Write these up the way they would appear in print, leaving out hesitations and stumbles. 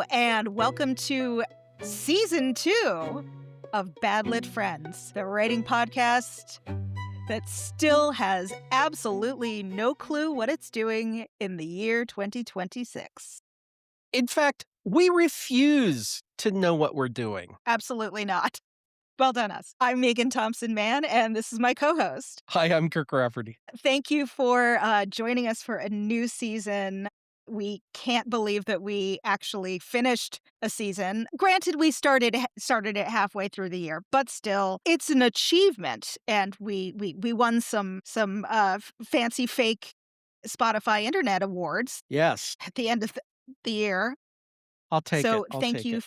and welcome to season 2 of Bad Lit Friends, the writing podcast that still has absolutely no clue what it's doing in the year 2026. In fact, we refuse to know what we're doing. Absolutely not. Well done, us. I'm Meagan Thompson-Mann, and this is my co-host. Hi, I'm Kirk Rafferty. Thank you for joining us for a new season. We can't believe that we actually finished a season. Granted, we started it halfway through the year, but still, it's an achievement. And we won some fancy fake Spotify Internet Awards Yes, at the end of the year. I'll take it. So I'll thank take you it.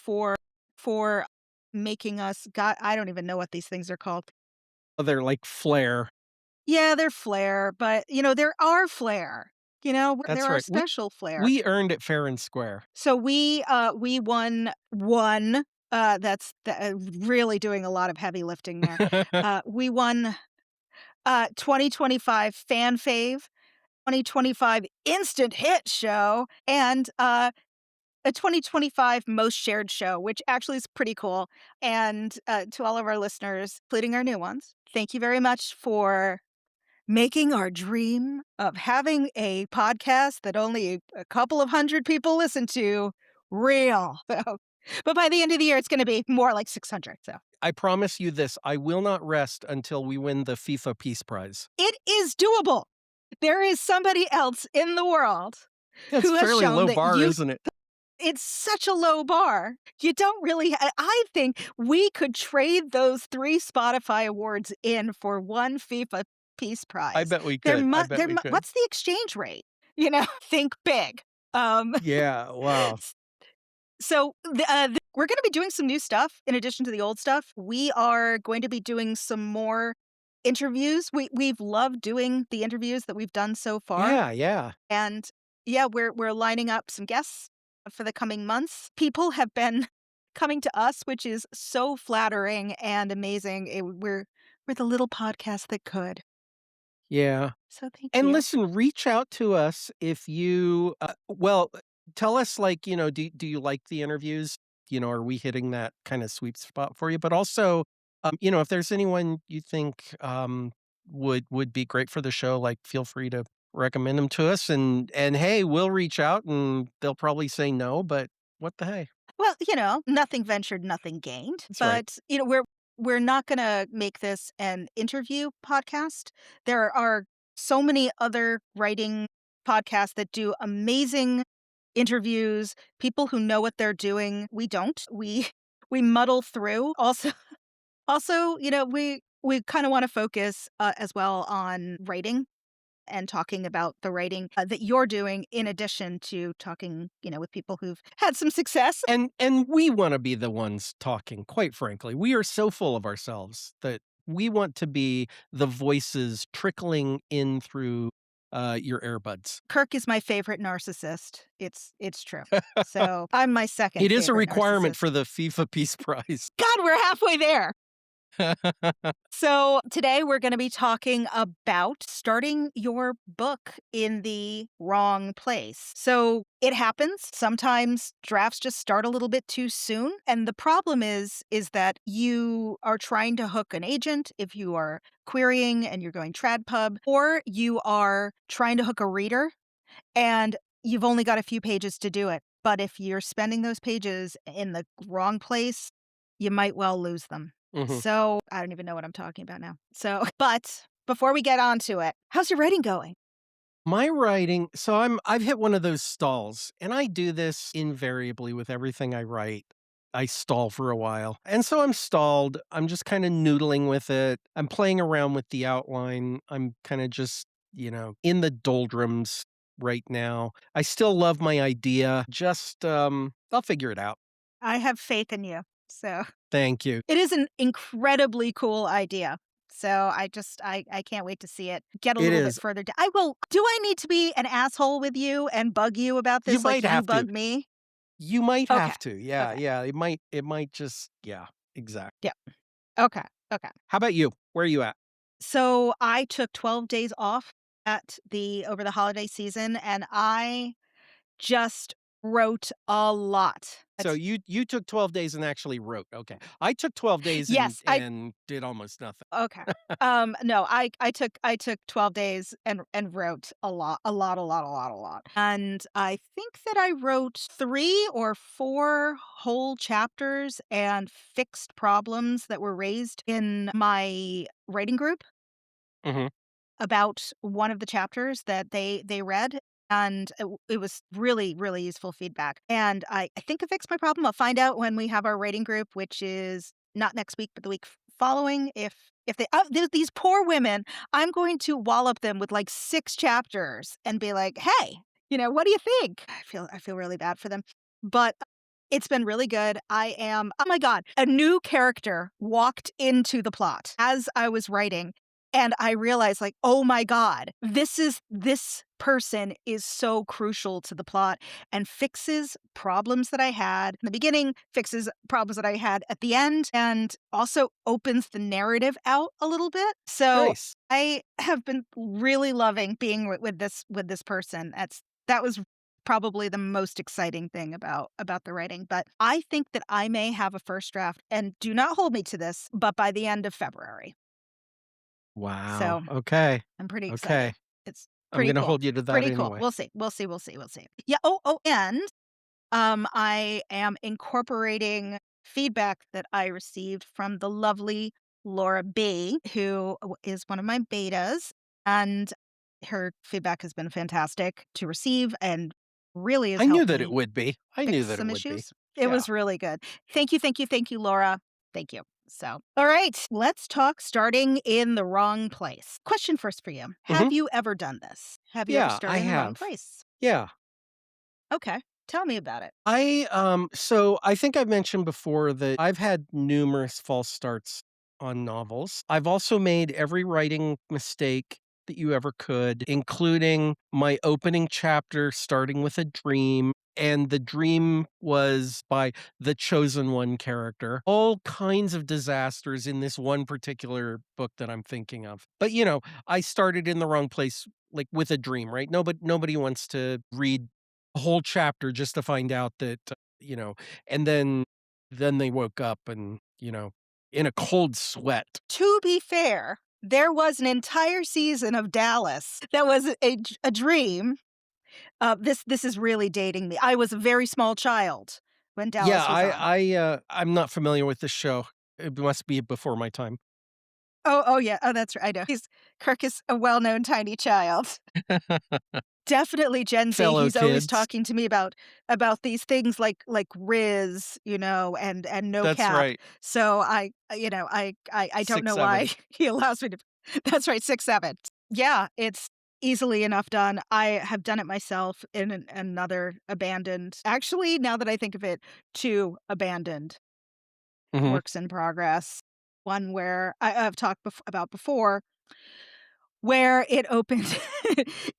for making us. God, I don't even know what these things are called. Oh, they're like flair. Yeah, they're flair, but they're our flair. They're That's our right. special flair. We earned it fair and square. So we won one. That's really doing a lot of heavy lifting there. We won 2025 Fan Fave, 2025 Instant Hit Show, and a 2025 Most Shared Show, which actually is pretty cool. And to all of our listeners, including our new ones, thank you very much for making our dream of having a podcast that only a couple of hundred people listen to real. So, but by the end of the year, it's going to be more like 600. So I promise you this, I will not rest until we win the FIFA Peace Prize. it is doable. There is somebody else in the world It's who has fairly shown low that bar, isn't it? it's such a low bar. You don't really. I think we could trade those 3 Spotify awards in for one FIFA Peace Prize. I bet we could. Could. What's the exchange rate? Think big. Yeah, wow. So we're going to be doing some new stuff in addition to the old stuff. We are going to be doing some more interviews. We've loved doing the interviews that we've done so far. Yeah. And yeah, we're lining up some guests for the coming months. People have been coming to us, which is so flattering and amazing. We're the little podcast that could. Yeah. So thank And you. listen, reach out to us if you, tell us, do you like the interviews? Are we hitting that kind of sweet spot for you? But also, if there's anyone you think would be great for the show, feel free to recommend them to us. And hey, we'll reach out and they'll probably say no, but what the hey? Well, nothing ventured, nothing gained. That's right. But we're not going to make this an interview podcast. There are so many other writing podcasts that do amazing interviews, people who know what they're doing. We don't. We muddle through. Also, we kind of want to focus as well on writing and talking about the writing that you're doing in addition to talking, with people who've had some success. And we want to be the ones talking, quite frankly. We are so full of ourselves that we want to be the voices trickling in through your earbuds. Kirk is my favorite narcissist. It's true. So I'm my second. It is a favorite requirement narcissist. for the FIFA Peace Prize. God, we're halfway there. So today we're going to be talking about starting your book in the wrong place. So it happens. Sometimes drafts just start a little bit too soon. And the problem is that you are trying to hook an agent if you are querying and you're going TradPub, or you are trying to hook a reader and you've only got a few pages to do it. But if you're spending those pages in the wrong place, you might well lose them. Mhm. So I don't even know what I'm talking about now. But before we get on to it, how's your writing going? My writing, so I've hit one of those stalls, and I do this invariably with everything I write. I stall for a while. And so I'm stalled. I'm just kind of noodling with it. I'm playing around with the outline. I'm kind of just, in the doldrums right now. I still love my idea. Just I'll figure it out. I have faith in you. So Thank you. it is an incredibly cool idea. So I can't wait to see it get a It little is. bit further down. Do I need to be an asshole with you and bug you about this You might have you bug to. me? You might Okay. have to. Yeah, Okay. yeah. It might just, yeah, exactly. Yeah. Okay. How about you? Where are you at? So I took 12 days off over the holiday season, and I just wrote a lot. So you took 12 days and actually wrote, okay. I took 12 days and Yes, I and did almost nothing. okay. No, I took 12 days and wrote a lot, a lot, a lot, a lot, a lot. And I think that I wrote 3 or 4 whole chapters and fixed problems that were raised in my writing group Mhm. about one of the chapters that they read, and it was really, really useful feedback, and I think I fixed my problem. I'll find out when we have our rating group, which is not next week, but the week following, if they these poor women, I'm going to wallop them with, like, 6 chapters and be like, "Hey, what do you think?" I feel really bad for them, but it's been really good. I am oh my god, a new character walked into the plot as I was writing, and I realized, like, "Oh my god, this person is so crucial to the plot and fixes problems that I had in the beginning, fixes problems that I had at the end, and also opens the narrative out a little bit." So, Nice. I have been really loving being with this person. That was probably the most exciting thing about the writing, but I think that I may have a first draft, and do not hold me to this, but by the end of February. Wow, So, okay, I'm pretty okay. excited. It's I'm pretty gonna cool. hold you to that Pretty cool. anyway. We'll see. We'll see. We'll see. We'll see. Yeah. And I am incorporating feedback that I received from the lovely Laura B, who is one of my betas, and her feedback has been fantastic to receive and really has I knew helped that it me would be. I knew fix that it some would be. issues. It Yeah. was really good. Thank you, Laura. Thank you. So, all right, let's talk starting in the wrong place. Question first for you. Mhm. Have you ever done this? Have you ever Yeah, I started in the wrong have. place? Yeah. Okay. Tell me about it. So I think I mentioned before that I've had numerous false starts on novels. I've also made every writing mistake that you ever could, including my opening chapter starting with a dream, and the dream was by the chosen one character. All kinds of disasters in this one particular book that I'm thinking of. But I started in the wrong place, like with a dream, right? Nobody wants to read a whole chapter just to find out that, and then they woke up and, in a cold sweat. To be fair, there was an entire season of Dallas that was a dream. This is really dating me. I was a very small child when Yeah, Dallas was on. I'm not familiar with this show. It must be before my time. Oh, yeah. Oh, that's right. I know. Kirk is a well-known tiny child. Definitely Gen Z. Fellow He's always kids. talking to me about these things like Riz, and no That's cap. right. So I don't 6, know 7. why he allows me to. That's right, 6, 7. Yeah, it's easily enough done. I have done it myself in another abandoned. Actually, now that I think of it, 2 abandoned Mhm, works in progress. One where I've talked about before, where it opened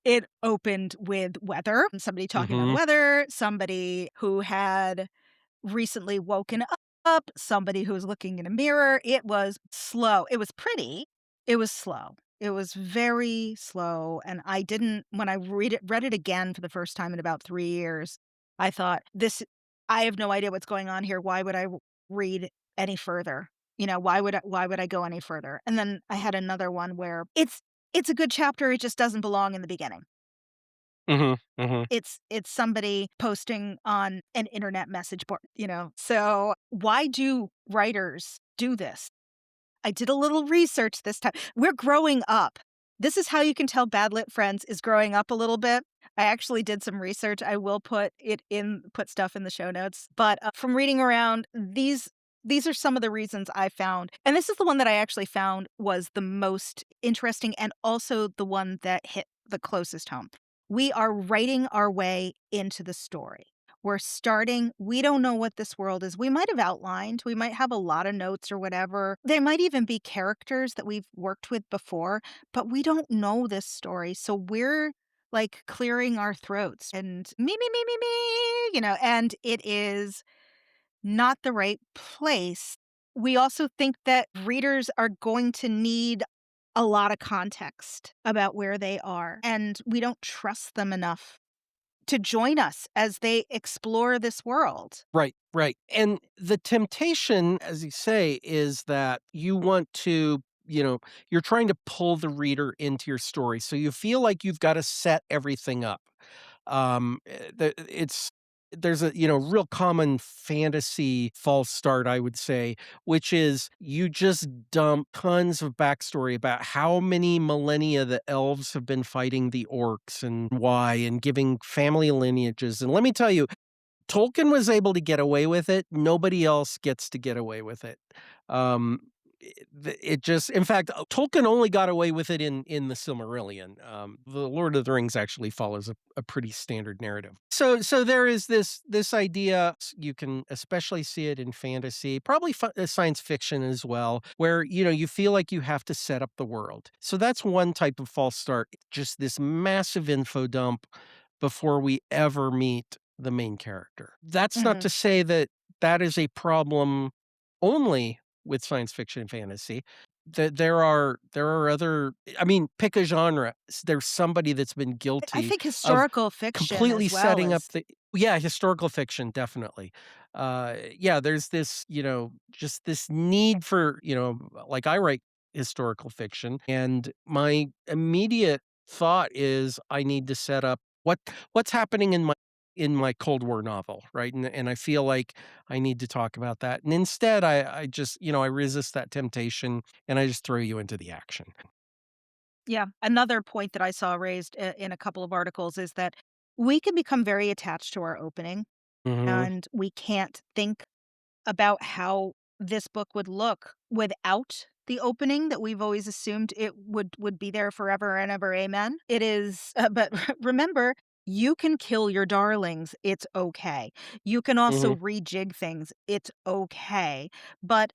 it opened with weather, somebody talking about the mhm. weather, somebody who had recently woken up, somebody who was looking in a mirror. It was slow. It was pretty. It was slow. It was very slow, and I didn't when I read it again for the first time in about 3 years, I thought, I have no idea what's going on here. Why would I read any further? Why would I go any further? And then I had another one where it's a good chapter, it just doesn't belong in the beginning. Mhm, mhm. It's somebody posting on an internet message board. So, why do writers do this? I did a little research this time. We're growing up. This is how you can tell Bad Lit Friends is growing up a little bit. I actually did some research. I will put stuff in the show notes. But from reading around, these are some of the reasons I found. And this is the one that I actually found was the most interesting and also the one that hit the closest home. We are writing our way into the story. We don't know what this world is. We might have outlined, we might have a lot of notes or whatever. There might even be characters that we've worked with before, but we don't know this story. So we're like clearing our throats and me, and it is not the right place. We also think that readers are going to need a lot of context about where they are, and we don't trust them enough to join us as they explore this world. Right, right. And the temptation, as you say, is that you want to, you're trying to pull the reader into your story. So you feel like you've got to set everything up. It's there's a real common fantasy false start, I would say, which is you just dump tons of backstory about how many millennia the elves have been fighting the orcs and why, and giving family lineages. And let me tell you, Tolkien was able to get away with it, nobody else gets to get away with it. Um, it just in fact, Tolkien only got away with it in the Silmarillion. The Lord of the Rings actually follows a pretty standard narrative. So there is this idea, you can especially see it in fantasy, probably science fiction as well, where, you feel like you have to set up the world. So that's one type of false start, just this massive info dump before we ever meet the main character. That's not Mhm. to say that that is a problem only with science fiction and fantasy. That there are other, I mean, pick a genre. There's somebody that's been I guilty think of historical fiction completely as well setting up is the yeah, historical fiction, definitely. Yeah, there's this, just this need for, like I write historical fiction, and my immediate thought is I need to set up what's happening in my Cold War novel, right? And I feel like I need to talk about that. And instead I just, I resist that temptation and I just throw you into the action. yeah, another point that I saw raised in a couple of articles is that we can become very attached to our opening, Mhm. and we can't think about how this book would look without the opening that we've always assumed it would be there forever and ever, amen. It is, but remember, you can kill your darlings, it's okay. You can also Mhm. rejig things, it's okay. But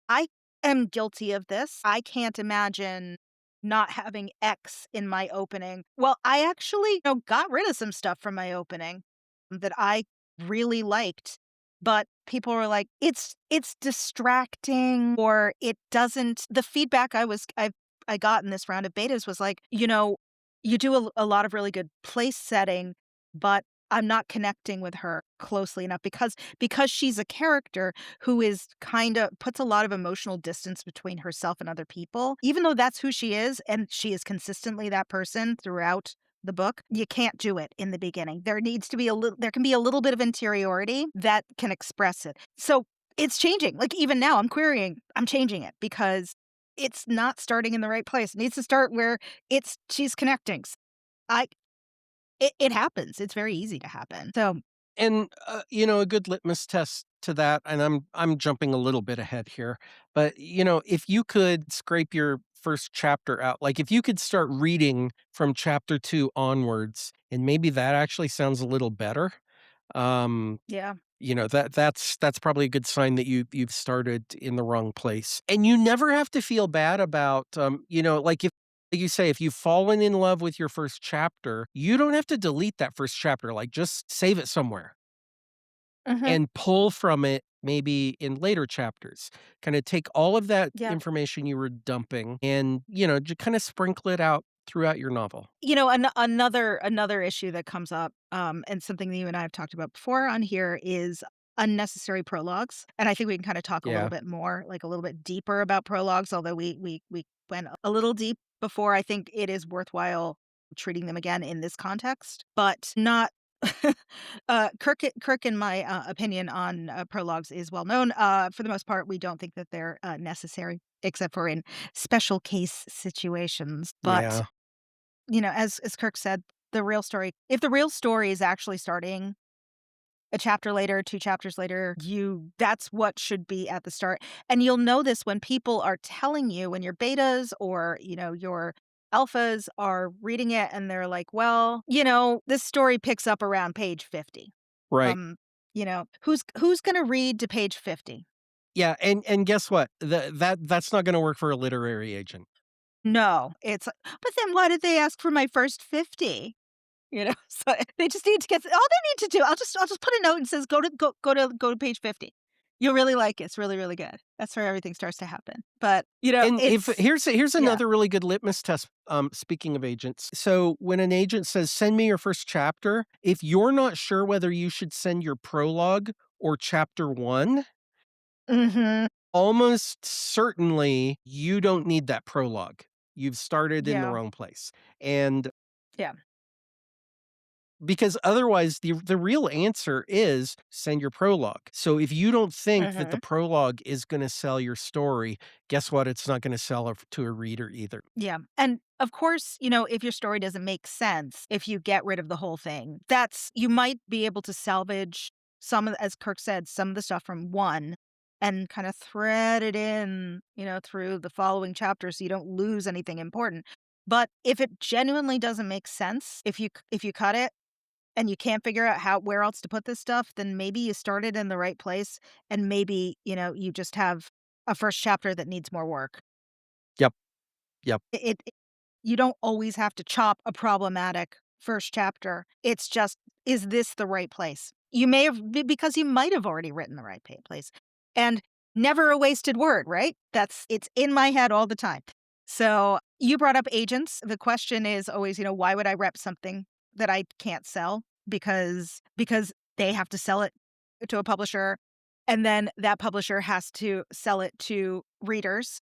I am guilty of this. I can't imagine not having X in my opening. Well, I actually, got rid of some stuff from my opening that I really liked, but people were like, "It's distracting," or "It doesn't." The feedback I got in this round of betas was like, "You do a lot of really good place setting, but I'm not connecting with her closely enough because she's a character who is kinda puts a lot of emotional distance between herself and other people. Even though that's who she is, and she is consistently that person throughout the book, you can't do it in the beginning. There needs to be there can be a little bit of interiority that can express it. So, it's changing. Like, even now, I'm changing it because it's not starting in the right place. It needs to start where she's connecting. I it happens. It's very easy to happen. So And, a good litmus test to that, and I'm jumping a little bit ahead here, but, if you could scrape your first chapter out, like, if you could start reading from chapter 2 onwards, and maybe that actually sounds a little better, um, yeah. that's probably a good sign that you've started in the wrong place. And you never have to feel bad about, like if like you say, if you've fallen in love with your first chapter, you don't have to delete that first chapter, like, just save it somewhere Mhm. and pull from it maybe in later chapters. Kinda take all of that Yeah. information you were dumping and, just kinda sprinkle it out throughout your novel. Another issue that comes up, and something that you and I have talked about before on here is unnecessary prologues, and I think we can kinda talk a little Yeah. bit more, like, a little bit deeper about prologues, although we went a little deep before. I think it is worthwhile treating them again in this context, but not Kirk, in my, opinion on, prologues is well known. For the most part, we don't think that they're, necessary, except for in special case situations, but Yeah. as Kirk said, the real story is actually starting a chapter later, 2 chapters later, that's what should be at the start, and you'll know this when people are telling you when your betas or, your alphas are reading it and they're like, "Well, this story picks up around page 50." Right. Um, who's gonna read to page 50? Yeah, and guess what? That's not gonna work for a literary agent. No, but then why did they ask for my first 50? So they just need to get all they need to do, I'll just put a note and says, "Go to page 50." You'll really like it. It's really, really good. That's where everything starts to happen. But, And if it's here's yeah. another really good litmus test, speaking of agents. So when an agent says, "Send me your first chapter," if you're not sure whether you should send your prologue or chapter 1, Mhm. almost certainly you don't need that prologue. You've started in the Yeah. wrong place. And Yeah. because otherwise the real answer is send your prologue. So if you don't think that the Mhm. prologue is gonna sell your story, guess what? It's not gonna sell it to a reader either. Yeah. And of course, if your story doesn't make sense, if you get rid of the whole thing, you might be able to salvage as Kirk said, some of the stuff from one and kind of thread it in, through the following chapters so you don't lose anything important. But if it genuinely doesn't make sense, if you cut it and you can't figure out where else to put this stuff, then maybe you started in the right place and maybe, you just have a first chapter that needs more work. Yep, yep. It you don't always have to chop a problematic first chapter. It's just, is this the right place? You may have because you might have already written the right place. And never a wasted word, right? It's in my head all the time. So, you brought up agents. The question is always, why would I rep something that I can't sell? Because they have to sell it to a publisher, and then that publisher has to sell it to readers.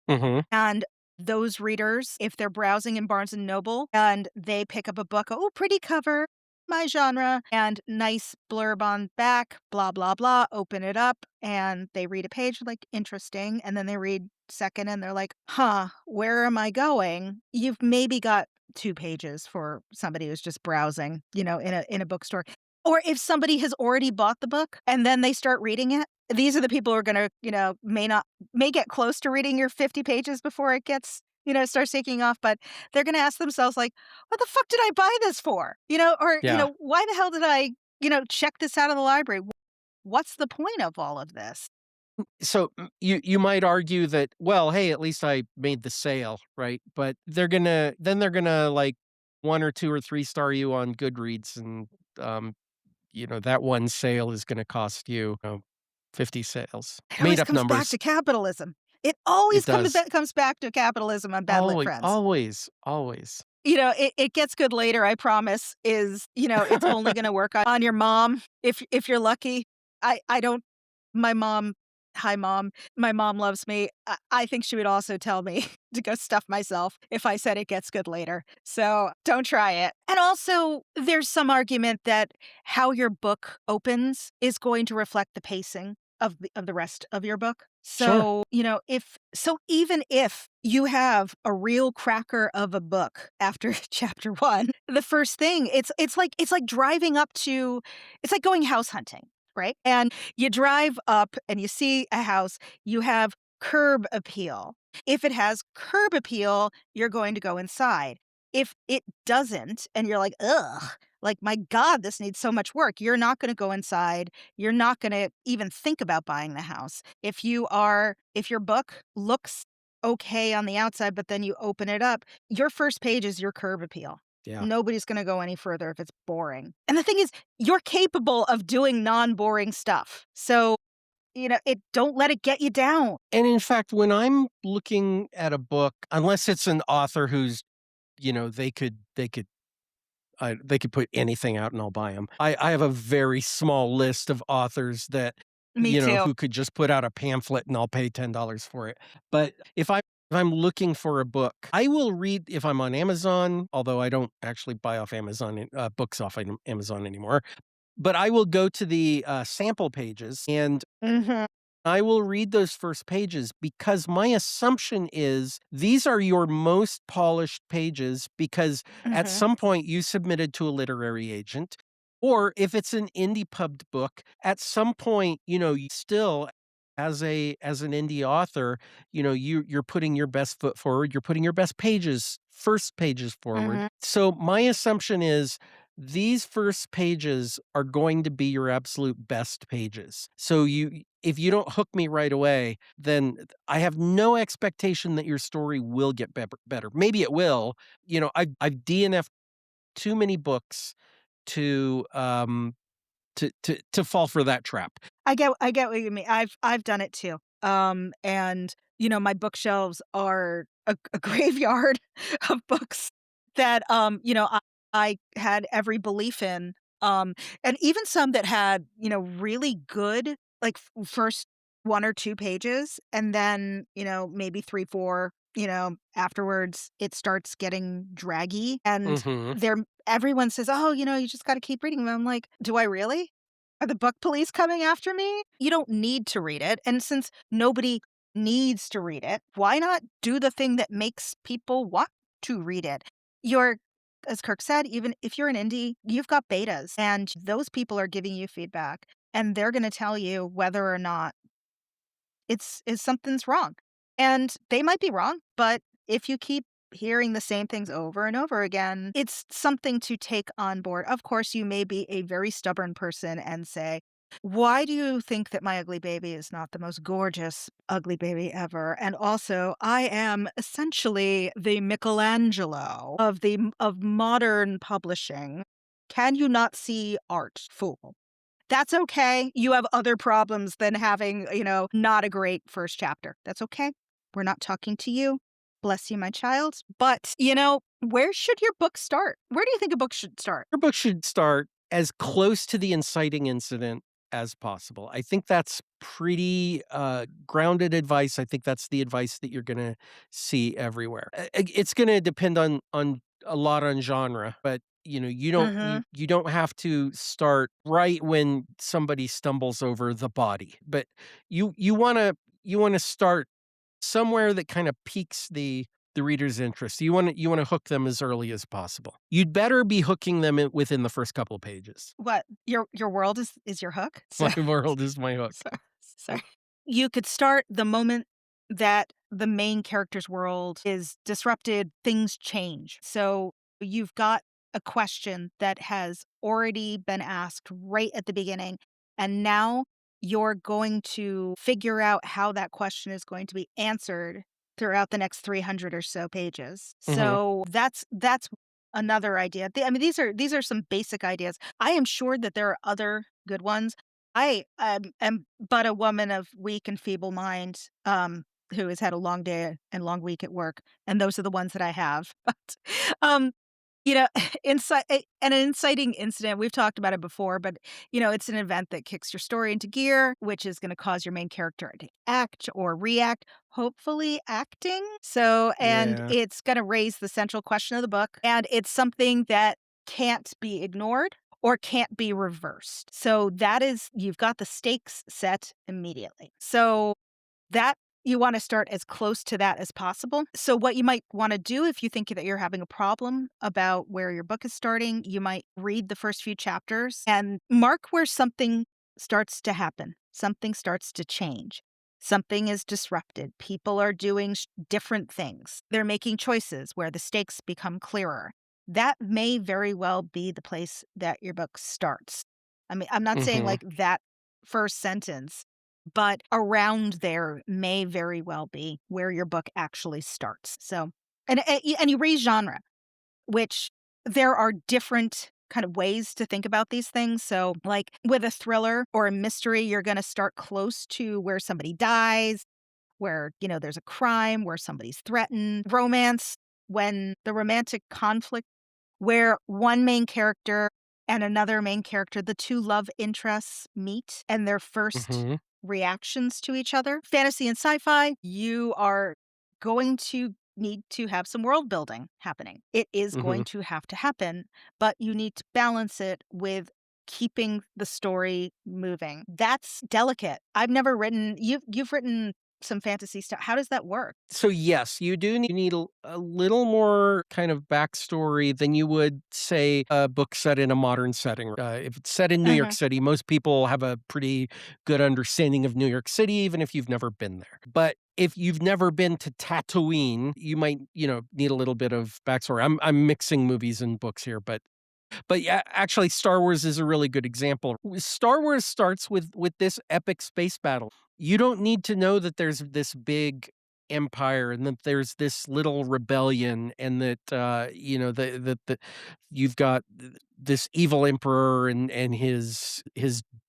Mhm. And those readers, if they're browsing in Barnes& and Noble and they pick up a book, "Oh, pretty cover, my genre," and nice blurb on back, blah, blah, blah, open it up, and they read a page, like, interesting, and then they read second and they're like, "Huh, where am I going?" You've maybe got 2 pages for somebody who's just browsing, in a bookstore. Or if somebody has already bought the book and then they start reading it, these are the people who are gonna, may get close to reading your 50 pages before it starts taking off, but they're gonna ask themselves like, "What the fuck did I buy this for?" Or, Yeah. "Why the hell did I, check this out of the library? What's the point of all of this?" So, you might argue that, well, hey, at least I made the sale, right? But they're gonna, like, 1 or 2 or 3 star you on Goodreads, and, um, that one sale is gonna cost you, 50 sales. It Made always up comes back numbers. to capitalism. It It always does. comes back to capitalism on Bad Lit Always, Friends. always, always. It gets good later, I promise, it's only gonna work on your mom if you're lucky. I don't my mom hi, mom. My mom loves me. I think she would also tell me to go stuff myself if I said it gets good later. So, don't try it. And also, there's some argument that how your book opens is going to reflect the pacing of the rest of your book. Sure. So, even if you have a real cracker of a book after chapter 1, the first thing it's like driving up to it's like going house hunting, right? And you drive up and you see a house, you have curb appeal. If it has curb appeal, you're going to go inside. If it doesn't and you're like, "Ugh, like my god, this needs so much work," you're not gonna go inside. You're not gonna even think about buying the house. If your book looks okay on the outside, but then you open it up, your first page is your curb appeal. Yeah. Nobody's gonna go any further if it's boring. And the thing is, you're capable of doing non-boring stuff. So, don't let it get you down. And in fact, when I'm looking at a book, unless it's an author who's, they could put anything out and I'll buy them. I have a very small list of authors that, Me too. who could just put out a pamphlet and I'll pay $10 for it. But if I'm looking for a book, I will read if I'm on Amazon, although I don't actually buy off Amazon, books off Amazon anymore. But I will go to the sample pages and Mhm, I will read those first pages because my assumption is these are your most polished pages because at mhm, some point you submitted to a literary agent. Or if it's an indie pubbed book, at some point, you still as an indie author, you're putting your best foot forward, you're putting your best pages, first pages forward. mhm. So my assumption is these first pages are going to be your absolute best pages. So if you don't hook me right away, then I have no expectation that your story will get better. Maybe it will. I've DNF'd too many books to to fall for that trap. I get what you mean. I've done it too. And, my bookshelves are a graveyard of books that, I had every belief in, and even some that had, really good, like, first 1 or 2 pages, and then, maybe 3, 4, afterwards, it starts getting draggy, and Mhm. there everyone says, "Oh, you just gotta keep reading them." I'm like, "Do I really? Are the book police coming after me?" You don't need to read it, and since nobody needs to read it, why not do the thing that makes people want to read it? You're As Kirk said, even if you're an indie, you've got betas, and those people are giving you feedback, and they're gonna tell you whether or not something's wrong. And they might be wrong, but if you keep hearing the same things over and over again, it's something to take on board. Of course, you may be a very stubborn person and say, "Why do you think that my ugly baby is not the most gorgeous ugly baby ever?" And also, I am essentially the Michelangelo of modern publishing. Can you not see art, fool? That's okay. You have other problems than having, not a great first chapter. That's okay. We're not talking to you. Bless you, my child. But, where should your book start? Where do you think a book should start? Your book should start as close to the inciting incident as possible. I think that's pretty, grounded advice. I think that's the advice that you're gonna see everywhere. It's gonna depend on a lot on genre, but, you don't you Mhm. you don't have to start right when somebody stumbles over the body, but you wanna start somewhere that kinda piques the reader's interest. You wanna hook them as early as possible. You'd better be hooking them within the first couple pages. What? Your world is your hook? So My world is my hook. so sorry. You could start the moment that the main character's world is disrupted, things change. So you've got a question that has already been asked right at the beginning, and now you're going to figure out how that question is going to be answered throughout the next 300 or so pages. Mhm. So that's another idea. I mean, these are some basic ideas. I am sure that there are other good ones. I, am but a woman of weak and feeble mind, who has had a long day and long week at work, and those are the ones that I have. But, um, you know, an inciting incident, we've talked about it before, but, it's an event that kicks your story into gear, which is gonna cause your main character to act or react, hopefully acting. And Yeah. it's gonna raise the central question of the book, and it's something that can't be ignored or can't be reversed. So you've got the stakes set immediately. So that you wanna start as close to that as possible. So what you might wanna do if you think that you're having a problem about where your book is starting, you might read the first few chapters and mark where something starts to happen. Something starts to change. Something is disrupted. People are doing different things. They're making choices where the stakes become clearer. That may very well be the place that your book starts. I mean, I'm not saying Mhm. like that first sentence, but around there may very well be where your book actually starts. So, and you raise genre, which there are different kind of ways to think about these things. So, like with a thriller or a mystery, you're going to start close to where somebody dies, where, there's a crime, where somebody's threatened. Romance, when the romantic conflict where one main character and another main character, the 2 love interests meet and their first Mhm. reactions to each other. Fantasy and sci-fi, you are going to need to have some world building happening. It is going Mhm. to have to happen, but you need to balance it with keeping the story moving. That's delicate. I've never written you've written some fantasy stuff. How does that work? So, yes, you need a little more kind of backstory than you would, say, a book set in a modern setting. If it's set in New York Mhm. City, most people have a pretty good understanding of New York City, even if you've never been there. But if you've never been to Tatooine, you might, need a little bit of backstory. I'm mixing movies and books here, but yeah, actually, Star Wars is a really good example. Star Wars starts with this epic space battle. You don't need to know that there's this big empire and that there's this little rebellion and that, the you've got this evil emperor and his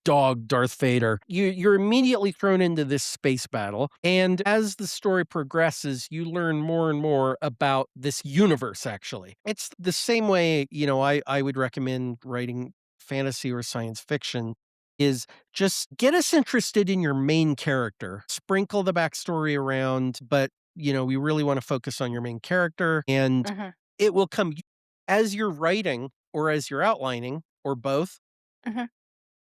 dog Darth Vader. You're immediately thrown into this space battle, and as the story progresses, you learn more and more about this universe, actually. It's the same way, I would recommend writing fantasy or science fiction is just get us interested in your main character. Sprinkle the backstory around, but, we really wanna focus on your main character, and Mhm, it will come as you're writing or as you're outlining or both, mhm,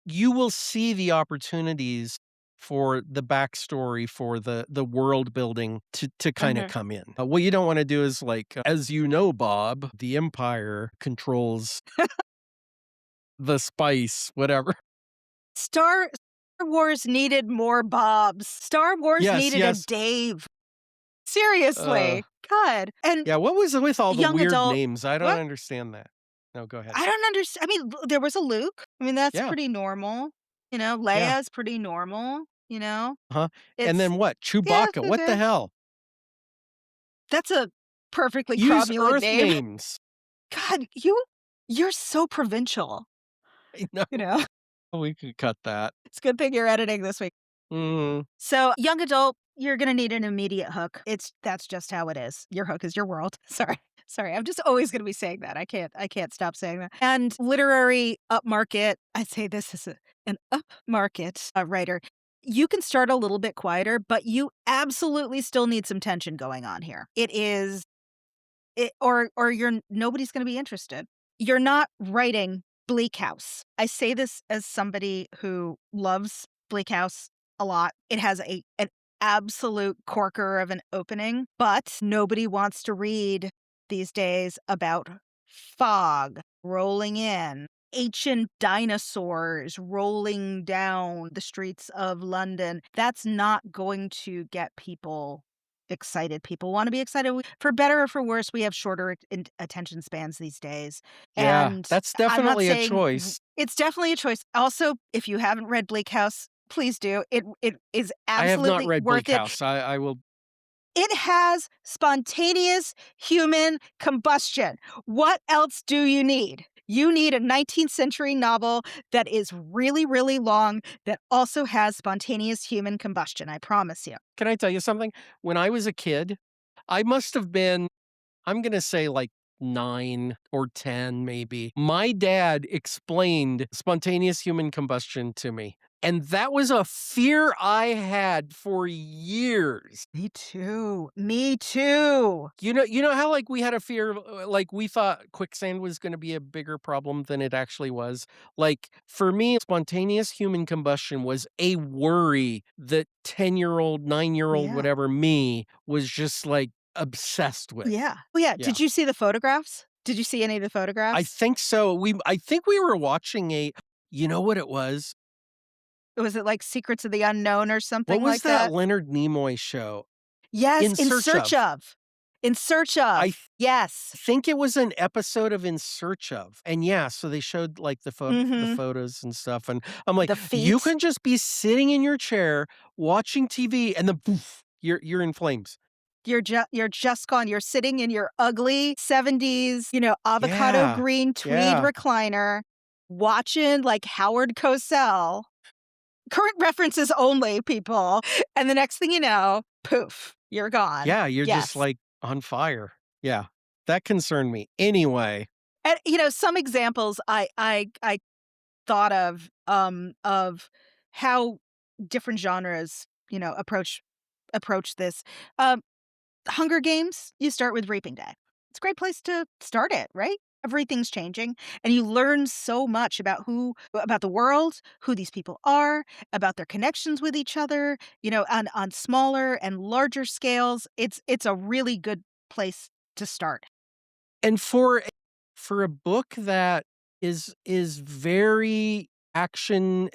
you will see the opportunities for the backstory, for the world building to kinda mhm. come in. What you don't wanna do is like, "As you know, Bob, the Empire controls the spice," whatever. Star Wars needed more Bobs. Star Wars Yes, needed a yes. Dave. Uh, Seriously. God. And yeah, what was it with all the young weird adult names? I don't what? understand that. No, go ahead. I don't understand. I mean, there was a Luke. I mean, that's Yeah, pretty normal. yeah, Leia's pretty normal. uh-huh, and It's then what? yeah, Chewbacca, what the hell? that's a perfectly Use cromulent Earth name. names. God, you're so provincial, I know, you know? we could cut that. It's a good thing you're editing this week. Mhm. So, young adult, you're gonna need an immediate hook. That's just how it is. Your hook is your world. Sorry. Sorry, I'm just always gonna be saying that. I can't stop saying that. And literary upmarket, I'd say this is an upmarket writer. You can start a little bit quieter, but you absolutely still need some tension going on here. Or nobody's gonna be interested. You're not writing Bleak House. I say this as somebody who loves Bleak House a lot. It has an absolute corker of an opening, but nobody wants to read these days about fog rolling in, ancient dinosaurs rolling down the streets of London. That's not going to get people excited. People wanna be excited. For better or for worse, we have shorter attention spans these days, Yeah, and that's I'm not definitely a saying choice. it's definitely a choice. Also, if you haven't read Bleak House, please do. It is I have not absolutely read worth Bleak it. House. I will. It has spontaneous human combustion. What else do you need? You need a 19th century novel that is really, really long that also has spontaneous human combustion, I promise you. Can I tell you something? When I was a kid, I must have been, I'm gonna say, like, 9 or 10 maybe. My dad explained spontaneous human combustion to me, and that was a fear I had for years. Me too. Me too. You know how, like, we had a fear, like, we thought quicksand was gonna be a bigger problem than it actually was? Like, for me, spontaneous human combustion was a worry that 10-year-old, 9-year-old, Yeah. whatever me was just, like, obsessed with. Yeah. Oh, yeah. Yeah. Did you see the photographs? Did you see any of the I photographs? think so. I think we were watching a, you know what it was? Was it like Secrets of the Unknown or What something was like that that? Leonard Nimoy show? Yes, In In Search Search of. of. In Search I of. Yes. think it was an episode of In Search of, and yeah, so they showed, like, the Mhm. photos and stuff, and I'm like, The "You feet. can just be sitting in your chair watching TV and then poof, you're in flames." You're just gone. You're sitting in your ugly 70s, avocado Yeah, green tweed yeah, recliner, watching, like, Howard Cosell. Current references only, people, and the next thing you know, poof, you're gone. yeah, you're just, Yes. like, on fire. Yeah, that concerned me. Anyway, And, some examples I thought of how different genres, approach this. Um, Hunger Games, you start with Reaping Day. It's a great place to start it, right? Everything's changing, and you learn so much about the world, who these people are, about their connections with each other, on smaller and larger scales. It's a really good place to start. and for a book that is very action,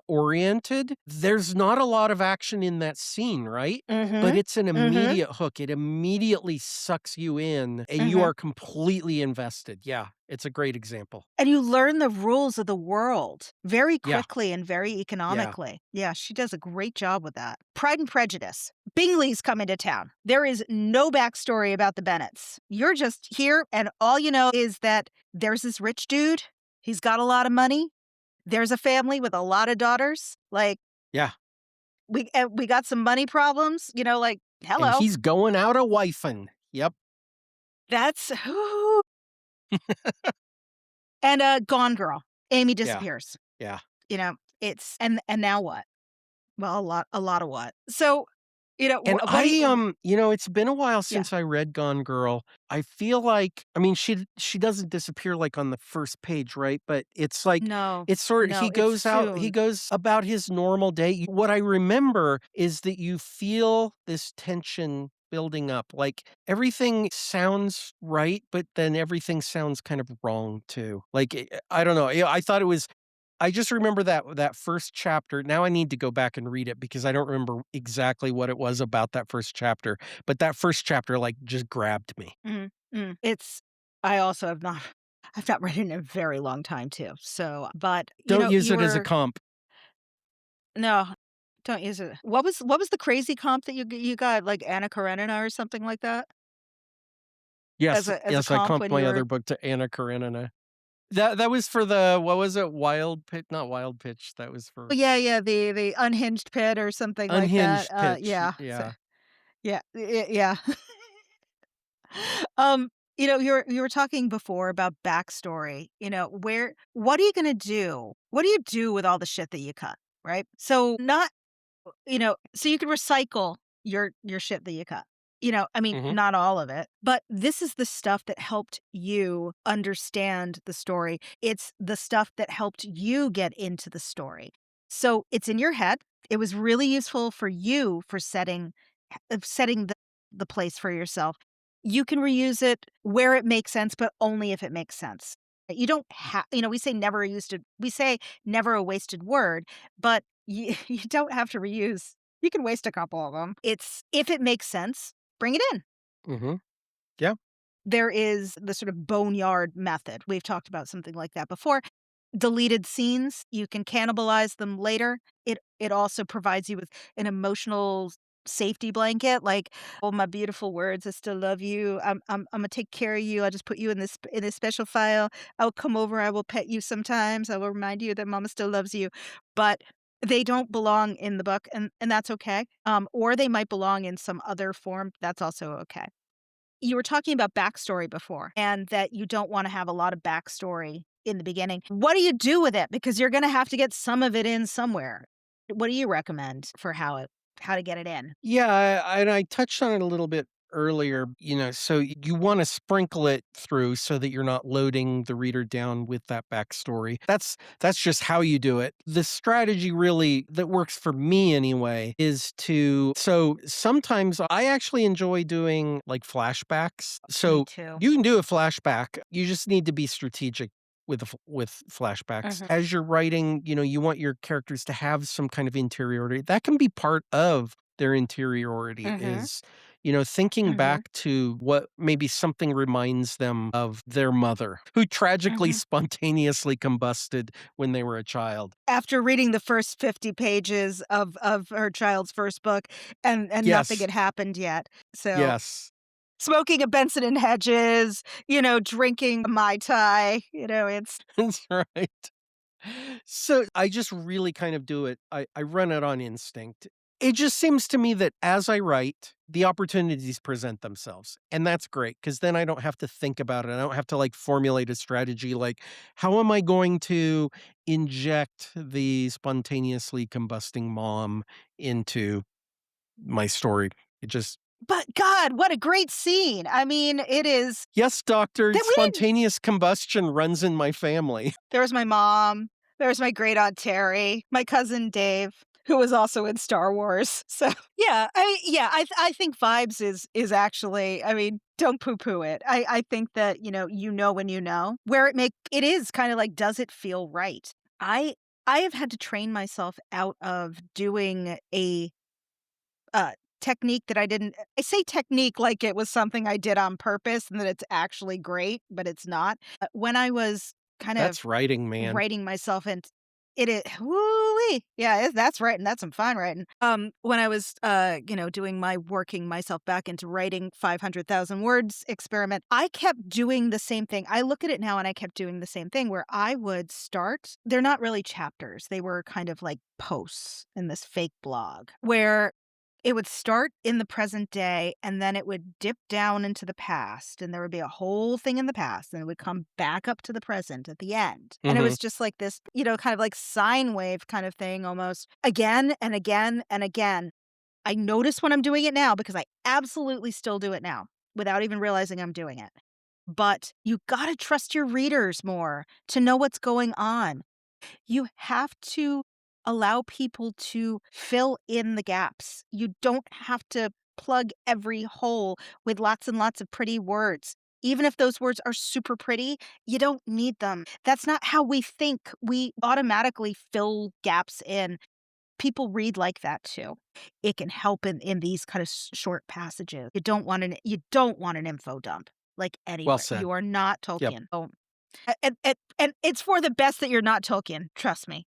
oriented. There's not a lot of action in that scene, right? But Mhm. it's an Mhm. immediate hook. It immediately sucks you in, and you Mhm. are completely invested. Yeah, it's a great example. And you learn the rules of the world very Yeah, quickly and very yeah. economically. Yeah, she does a great job with that. Pride and Prejudice. Bingley's coming to town. There is no backstory about the Bennets. You're just here, and all you know is that there's this rich dude. He's got a lot of money. There's a family with a lot of daughters. Like, Yeah, we got some money problems, like, and hello. he's going out a wifing. Yep. That's and, Gone Girl. Amy Yeah, disappears. yeah. It's and now what? Well, a lot of what? So, And what do you it's been a while yeah. since I read Gone Girl. I feel like I mean, she doesn't disappear, like, on the first page, right? But it's like No. it's sort No, it's he soon. goes about his normal day. What I remember is that you feel this tension building up, like, everything sounds right, but then everything sounds kind of wrong too. Like, I don't know, I thought it was I just remember that first chapter. Now I need to go back and read it because I don't remember exactly what it was about that first chapter, but that first chapter, like, just grabbed me. Mhm, it's I also have not I've not read it in a very long time too, so but, Don't use you it as a were comp. no, don't use it. What was the crazy comp that you got, like Anna Karenina or something like that? As Yes, a yes, I comp comped when you my were other book to Anna Karenina. That was for the what was it? Wild Pitch, not Wild Pitch, that was oh, for yeah, yeah, the Unhinged Pit or something like that, Unhinged Pitch, yeah, so yeah. yeah, yeah. You were talking before about backstory, where what are you gonna do? What do you do with all the shit that you cut, right? So not so you can recycle your shit that you cut. I mean, Mhm, not all of it, but this is the stuff that helped you understand the story. It's the stuff that helped you get into the story. So it's in your head. It was really useful for you for setting the place for yourself. You can reuse it where it makes sense, but only if it makes sense. You don't have, we say never a wasted word, but you don't have to reuse. You can waste a couple of them. It's if it makes sense, bring it in. mhm, yeah, There is the sort of boneyard method. We've talked about something like that before. Deleted scenes, you can cannibalize them later. It also provides you with an emotional safety blanket, like, "Oh, my beautiful words, I still love you. Imma take care of you. I'll just put you in this special file. I'll come over, I will pet you sometimes. I will remind you that mama still loves you." But they don't belong in the book, and that's okay. Or they might belong in some other form, that's also okay. You were talking about backstory before and that you don't wanna have a lot of backstory in the beginning. What do you do with it? Because you're gonna have to get some of it in somewhere. What do you recommend for how to get it in? yeah, and I touched on it a little bit earlier, so you wanna sprinkle it through so that you're not loading the reader down with that backstory. That's just how you do it. The strategy really that works for me anyway is so sometimes I actually enjoy doing, like, flashbacks. Me So too. you can do a flashback, you just need to be strategic with flashbacks. Mhm, As you're writing, you want your characters to have some kind of interiority. That can be part of their interiority mhm, is, thinking mhm, back to what maybe something reminds them of their mother, who tragically mhm. spontaneously combusted when they were a child. After reading the first 50 pages of her child's first book and nothing Yes, had happened yet. So, yes, smoking a Benson& and Hedges, drinking a Mai Tai, it's that's right. So I just really kind of do it. I run it on instinct. It just seems to me that as I write, the opportunities present themselves. And that's great because then I don't have to think about it. I don't have to like formulate a strategy like, how am I going to inject the spontaneously combusting mom into my story? It just, but God, what a great scene. I mean, it is yes, doctor, that we didn't spontaneous combustion runs in my family. there was my mom, there was my great aunt Terry, my cousin Dave, who was also in Star Wars. So, I think vibes is actually I mean, don't poo-poo it. I think that, when you know, where it is kinda like, does it feel right? I I have had to train myself out of doing a uh, technique that I say technique like it was something I did on purpose and that it's actually great, but it's not. When I was kind of That's writing, man. writing myself into it is woo-wee. Yeah, that's writing, that's some fine writing. When I was, doing my working myself back into writing 500,000 words experiment, I kept doing the same thing. I look at it now and I kept doing the same thing where I would start they're not really chapters, they were kind of like posts in this fake blog where it would start in the present day, and then it would dip down into the past, and there would be a whole thing in the past, and it would come back up to the present at the end. And it Mhm. was just like this, kind of like sine wave kind of thing almost again and again and again. I notice when I'm doing it now because I absolutely still do it now without even realizing I'm doing it. But you gotta trust your readers more to know what's going on. You have to allow people to fill in the gaps. You don't have to plug every hole with lots and lots of pretty words. Even if those words are super pretty, you don't need them. That's not how we think. We automatically fill gaps in. People read like that too. It can help in these kind of short passages. You don't want an info dump like Well anywhere. said. You are not Yep. Tolkien. And it's for the best that you're not Tolkien, trust me.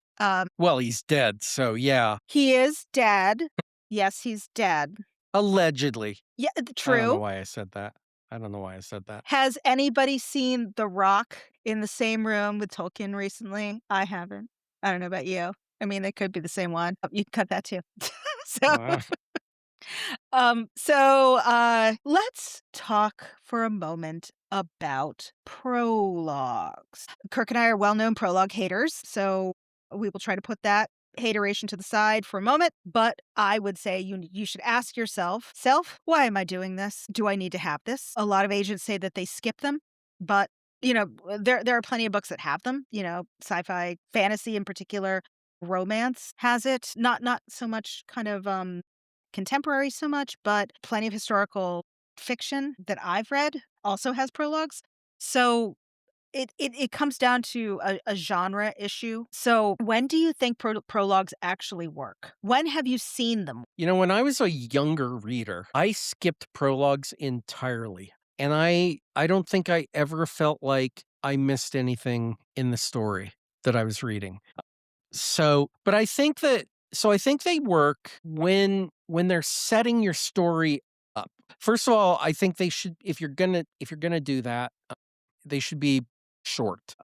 Well, he's dead, so yeah, He is dead. Yes, he's dead. allegedly. Yeah, I don't know true. why I said that. I don't know why I said that. Has anybody seen The Rock in the same room with Tolkien recently? I haven't. I don't know about you. I mean, they could be the same one. You can cut that too. So, Uh, let's talk for a moment about prologues. Kirk and I are well-known prologue haters, so we will try to put that hateration to the side for a moment, but I would say you should ask yourself, "Self, why am I doing this? Do I need to have this?" A lot of agents say that they skip them, but, there are plenty of books that have them, sci-fi, fantasy in particular, romance has it, not so much kind of, contemporary so much, but plenty of historical fiction that I've read also has prologues. So it comes down to a genre issue. So when do you think prologues actually work? When have you seen them? when I was a younger reader, I skipped prologues entirely, and I don't think I ever felt like I missed anything in the story that I was reading. But I think they work when they're setting your story up. First of all, I think they should if you're gonna do that, they should be short.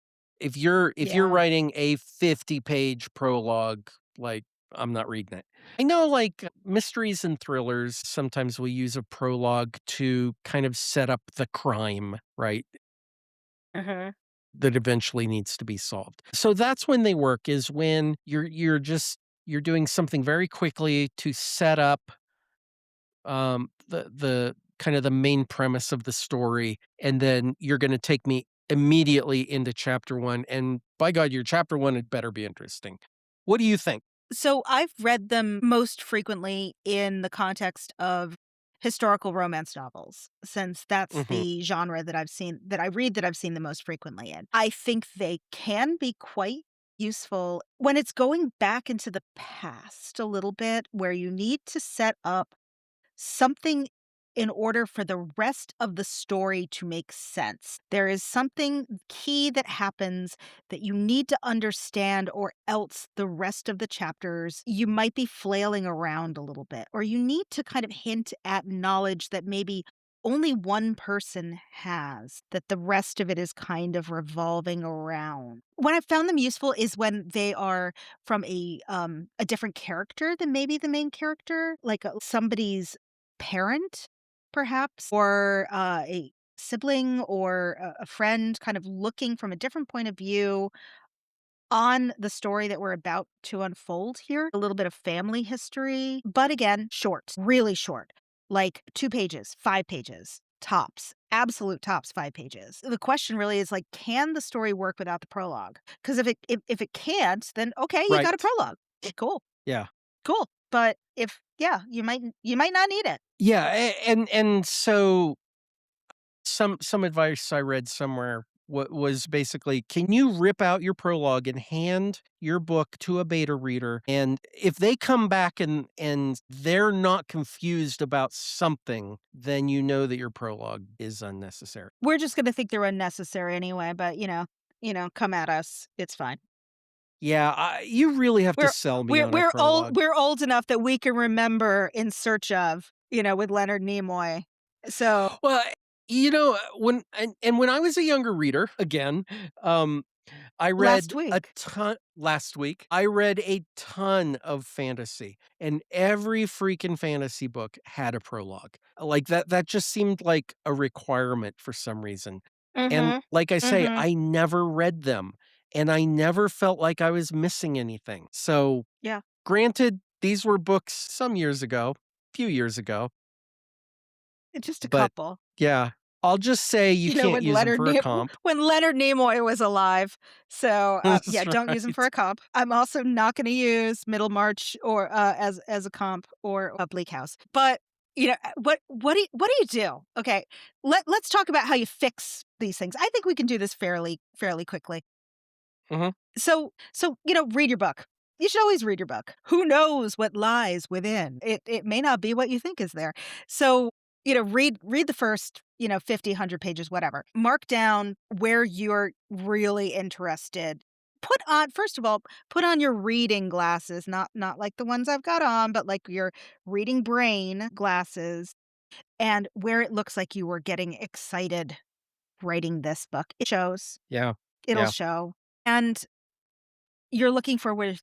If you're Yeah. writing a 50-page prologue, like, I'm not reading it. I know, like, mysteries and thrillers sometimes will use a prologue to kind of set up the crime, right? Uh-huh. That eventually needs to be solved. So that's when they work, is when you're doing something very quickly to set up, the kind of the main premise of the story, and then you're gonna take me immediately into chapter 1, and by God, your chapter 1 had better be interesting. What do you think? So I've read them most frequently in the context of historical romance novels, since that's Mhm. the genre that I've seen the most frequently in. I think they can be quite useful when it's going back into the past a little bit, where you need to set up something in order for the rest of the story to make sense. There is something key that happens that you need to understand, or else the rest of the chapters, you might be flailing around a little bit, or you need to kind of hint at knowledge that maybe only one person has, that the rest of it is kind of revolving around. When I found them useful is when they are from a different character than maybe the main character, like somebody's parent, perhaps, or a sibling or a friend kind of looking from a different point of view on the story that we're about to unfold here. A little bit of family history, but again, short, really short, like 2 pages, 5 pages, tops, absolute tops, 5 pages. The question really is like, can the story work without the prologue? Because if it can't, then okay, you got a Right. prologue. Cool, Yeah. cool. But if yeah, you might not need it. Yeah, and so some advice I read somewhere what was basically, can you rip out your prologue and hand your book to a beta reader? And if they come back and they're not confused about something, then you know that your prologue is unnecessary. We're just gonna think they're unnecessary anyway, but, come at us. It's fine. Yeah, you really have to We're sell me on a prologue. we're old enough that we can remember In Search of, with Leonard Nimoy. So, Well, when when I was a younger reader, again, I last read a week. ton last week. I read a ton of fantasy, and every freaking fantasy book had a prologue. Like that just seemed like a requirement for some reason. And Mhm. like I say, Mhm. I never read them, and I never felt like I was missing anything. So, Yeah. granted, these were books some years ago, few years ago, Just a but couple. yeah, I'll just say you can't When use them for a comp. When Leonard Nimoy was alive. So, That's yeah, don't use use 'em for right. a comp. I'm also not gonna use Middlemarch or, as a comp or a Bleak House. But, what do you do? Okay, let's talk about how you fix these things. I think we can do this fairly quickly. Mhm. So, read your book. You should always read your book. Who knows what lies within? It may not be what you think is there. So, read the first, 50, 100 pages, whatever. Mark down where you're really interested. Put on First of all, put on your reading glasses, not like the ones I've got on, but like your reading brain glasses, and where it looks like you were getting excited writing this book. It shows. Yeah. It'll Yeah. show. And you're looking for where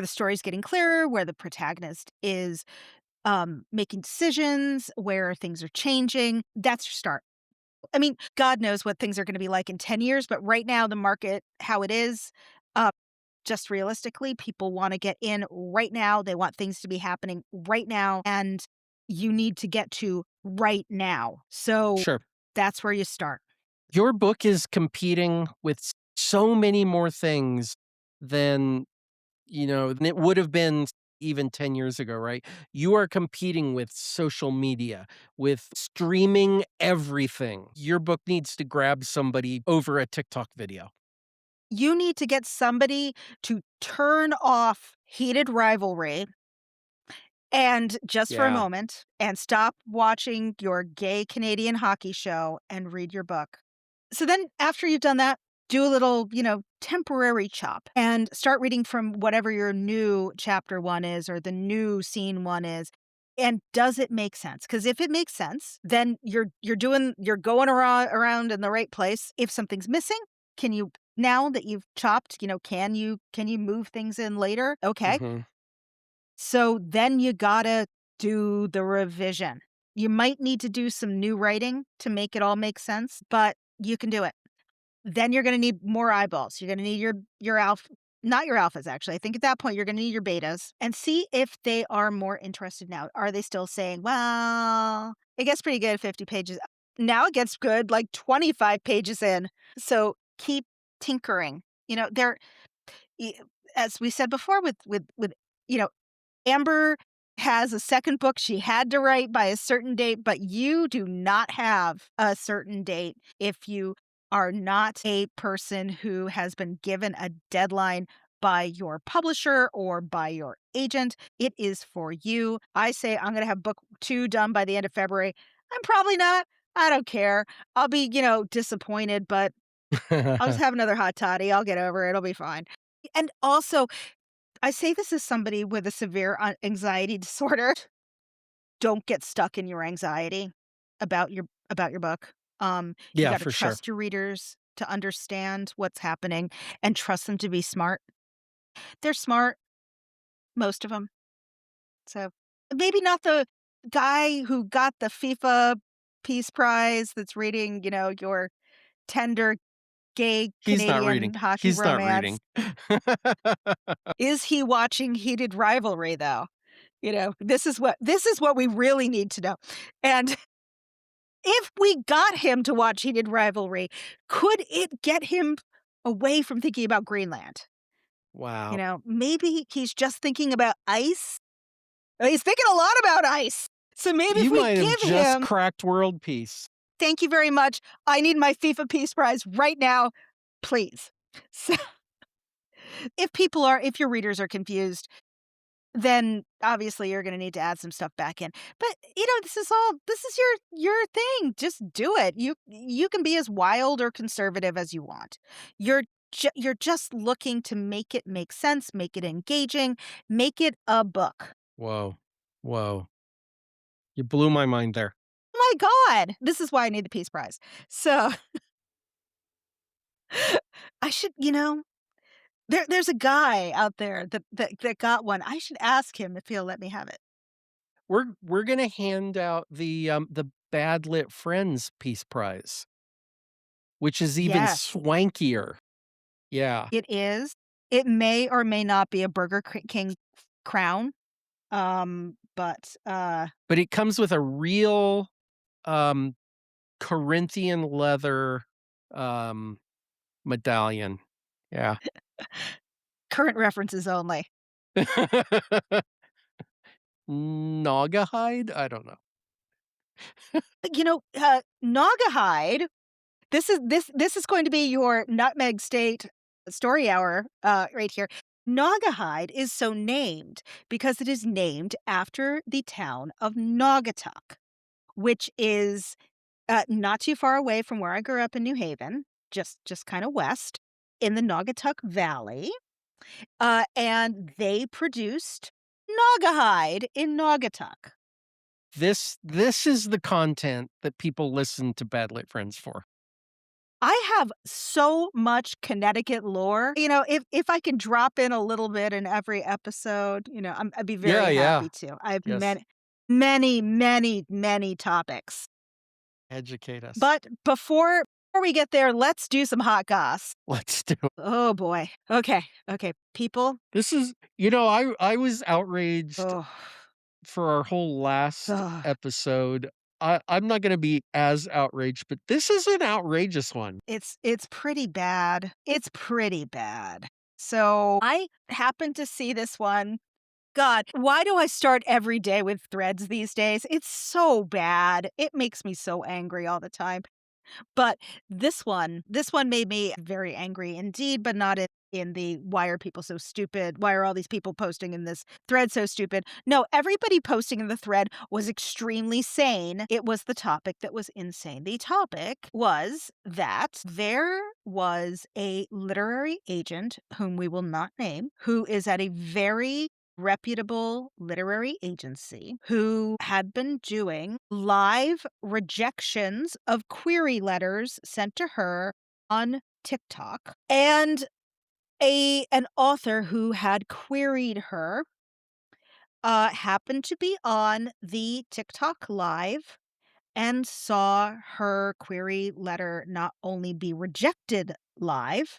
the story's getting clearer, where the protagonist is, making decisions, where things are changing. That's your start. I mean, God knows what things are gonna be like in 10 years, but right now, the market, how it is, uh, just realistically, people wanna get in right now. They want things to be happening right now, and you need to get to right now. So, Sure. that's where you start. Your book is competing with so many more things than, than it would have been even 10 years ago, right? You are competing with social media, with streaming everything. Your book needs to grab somebody over a TikTok video. You need to get somebody to turn off heated rivalry and just for a Yeah. moment and stop watching your gay Canadian hockey show and read your book. So then after you've done that, do a little, temporary chop and start reading from whatever your new chapter 1 is or the new scene 1 is. And does it make sense? Because if it makes sense, then you're going around in the right place. If something's missing, can you now that you've chopped, can you move things in later? Okay. Mhm. So then you gotta do the revision. You might need to do some new writing to make it all make sense, but you can do it. Then you're gonna need more eyeballs. You're gonna need your not your alphas, actually. I think at that point you're gonna need your betas and see if they are more interested now. Are they still saying, "Well, it gets pretty good at 50 pages." Now it gets good like 25 pages in. So keep tinkering. There y as we said before with, you know, Amber has a second book she had to write by a certain date, but you do not have a certain date if you are not a person who has been given a deadline by your publisher or by your agent. It is for you. I say I'm going to have book 2 done by the end of February. I'm probably not. I don't care. I'll be, disappointed, but I'll just have another hot toddy. I'll get over it. It'll be fine. And also, I say this as somebody with a severe anxiety disorder. Don't get stuck in your anxiety about your book. You Yeah, gotta for sure. trust your readers to understand what's happening and trust them to be smart. They're smart, most of them. So, maybe not the guy who got the FIFA Peace Prize that's reading, your tender gay He's not reading. Canadian hockey He's not romance. reading. Is he watching Heated Rivalry, though? This is what we really need to know. And if we got him to watch Heated Rivalry, could it get him away from thinking about Greenland? Wow. Maybe he's just thinking about ice. He's thinking a lot about ice. So maybe You if we might have give just him cracked world peace. Thank you very much. I need my FIFA Peace Prize right now, please. So if your readers are confused, then obviously you're gonna need to add some stuff back in. But, this is your thing. Just do it. You can be as wild or conservative as you want. You're you're just looking to make it make sense, make it engaging, make it a book. Whoa. Whoa. You blew my mind there. Oh my god! This is why I need the Peace Prize. So, I should there's a guy out there that got one. I should ask him if he'll let me have it. We're gonna hand out the Bad Lit Friends Peace Prize, which is even Yes. swankier. Yeah. It is. It may or may not be a Burger King crown, but But it comes with a real, um, Corinthian leather, um, medallion. Yeah. current references only. Naugahyde? I don't know. Naugahyde, this is going to be your Nutmeg State story hour, right here. Naugahyde is so named because it is named after the town of Naugatuck, which is, not too far away from where I grew up in New Haven, just kinda west in the Naugatuck Valley. And they produced Naugahyde in Naugatuck. This is the content that people listen to Bad Lit Friends for. I have so much Connecticut lore. If I can drop in a little bit in every episode, I'd be Yeah, very yeah. happy to. I have Yes. many, many, many, many topics. Educate us. But before we get there, let's do some hot goss. Let's do it. Oh boy. Okay. Okay. People. This is I was outraged Oh. for our whole last Ugh. episode. I'm not gonna be as outraged, but this is an outrageous one. It's pretty bad. It's pretty bad. So I happened to see this one. God, why do I start every day with threads these days? It's so bad. It makes me so angry all the time. But this one made me very angry indeed, but not in the "Why are people so stupid? Why are all these people posting in this thread so stupid?" No, everybody posting in the thread was extremely sane. It was the topic that was insane. The topic was that there was a literary agent, whom we will not name, who is at a very reputable literary agency who had been doing live rejections of query letters sent to her on TikTok. And an author who had queried her happened to be on the TikTok live and saw her query letter not only be rejected live,